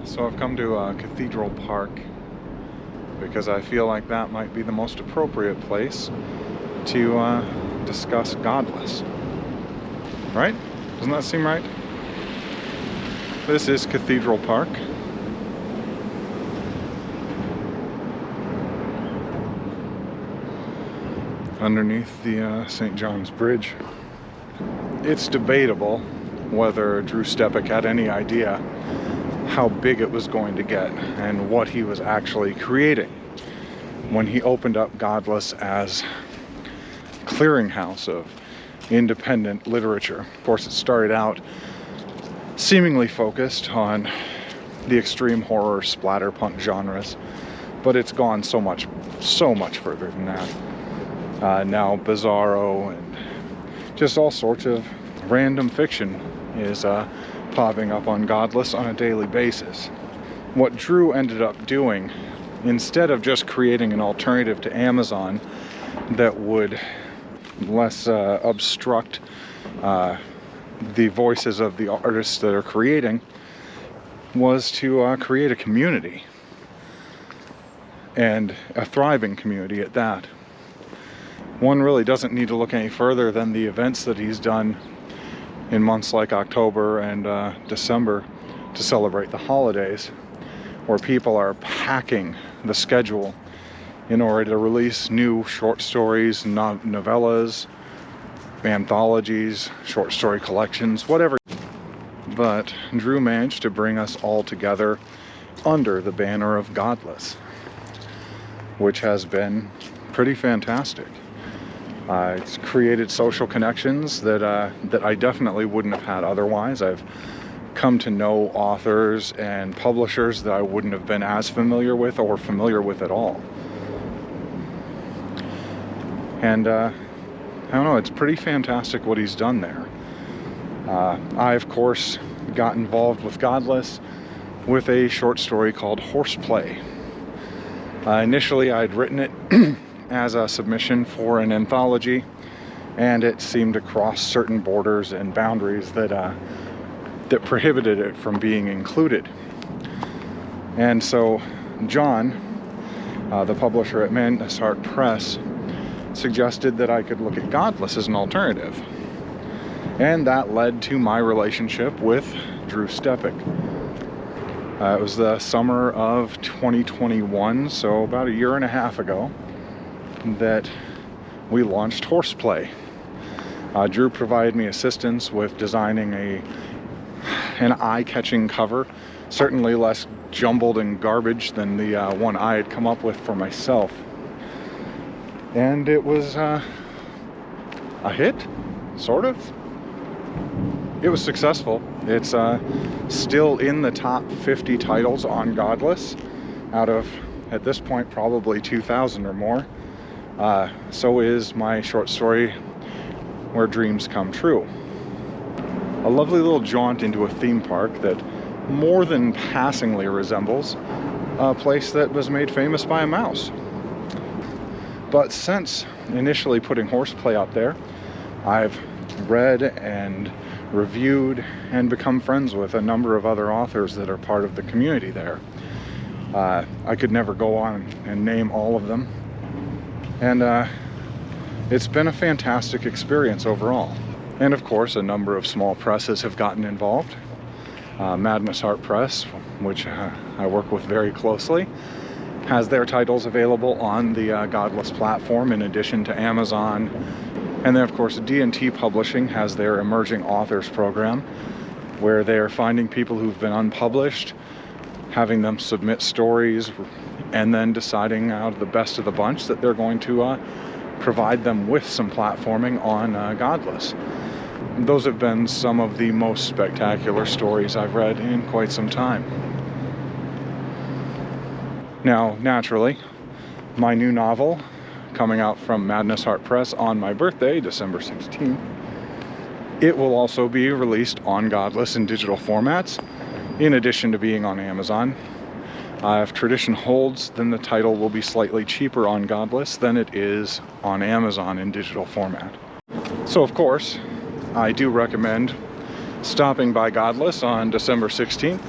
So I've come to Cathedral Park because I feel like that might be the most appropriate place to discuss Godless. Right? Doesn't that seem right? This is Cathedral Park. Underneath the St. John's Bridge. It's debatable whether Drew Stepek had any idea how big it was going to get and what he was actually creating when he opened up Godless as a clearinghouse of independent literature. Of course, it started out seemingly focused on the extreme horror splatterpunk genres, but it's gone so much further than that. Now Bizarro and just all sorts of random fiction is popping up on Godless on a daily basis. What Drew ended up doing, instead of just creating an alternative to Amazon that would less obstruct the voices of the artists that are creating, was to create a community, and a thriving community at that. One really doesn't need to look any further than the events that he's done in months like October and December to celebrate the holidays, where people are packing the schedule in order to release new short stories, novellas, anthologies, short story collections, whatever. But Drew managed to bring us all together under the banner of Godless, which has been pretty fantastic. It's created social connections that I definitely wouldn't have had otherwise. I've come to know authors and publishers that I wouldn't have been as familiar with or familiar with at all. And I don't know, it's pretty fantastic what he's done there. I, of course, got involved with Godless with a short story called Horseplay. Initially, I'd written it as a submission for an anthology, and it seemed to cross certain borders and boundaries that prohibited it from being included. And so John, the publisher at Madness Heart Press, suggested that I could look at Godless as an alternative. And that led to my relationship with Drew Stepek. It was the summer of 2021, so about a year and a half ago, that we launched Horseplay. Drew provided me assistance with designing an eye-catching cover, certainly less jumbled and garbage than the one I had come up with for myself. And it was a hit, sort of. It was successful. It's still in the top 50 titles on Godless, out of, at this point, probably 2,000 or more. So is my short story, Where Dreams Come True. A lovely little jaunt into a theme park that more than passingly resembles a place that was made famous by a mouse. But since initially putting Horseplay up there, I've read and reviewed and become friends with a number of other authors that are part of the community there. I could never go on and name all of them. And it's been a fantastic experience overall. And of course, a number of small presses have gotten involved. Madness Heart Press, which I work with very closely, has their titles available on the Godless platform in addition to Amazon. And then of course, D&T Publishing has their Emerging Authors program, where they're finding people who've been unpublished, having them submit stories, and then deciding out of the best of the bunch that they're going to provide them with some platforming on Godless. Those have been some of the most spectacular stories I've read in quite some time. Now, naturally, my new novel, coming out from Madness Heart Press on my birthday, December 16th, it will also be released on Godless in digital formats, in addition to being on Amazon. If tradition holds, then the title will be slightly cheaper on Godless than it is on Amazon in digital format. So of course, I do recommend stopping by Godless on December 16th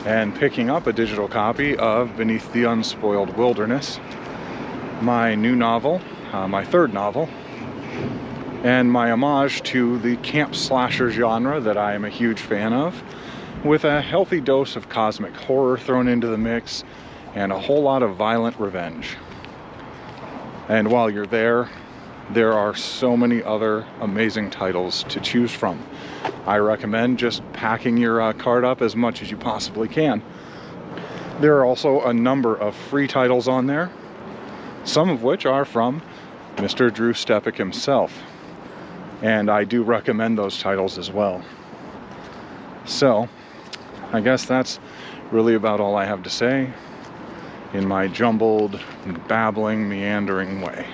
and picking up a digital copy of Beneath the Unspoiled Wilderness, my new novel, my third novel, and my homage to the camp slasher genre that I am a huge fan of, with a healthy dose of cosmic horror thrown into the mix and a whole lot of violent revenge. And while you're there, there are so many other amazing titles to choose from. I recommend just packing your cart up as much as you possibly can. There are also a number of free titles on there, some of which are from Mr. Drew Stepek himself, and I do recommend those titles as well. So, I guess that's really about all I have to say in my jumbled, babbling, meandering way.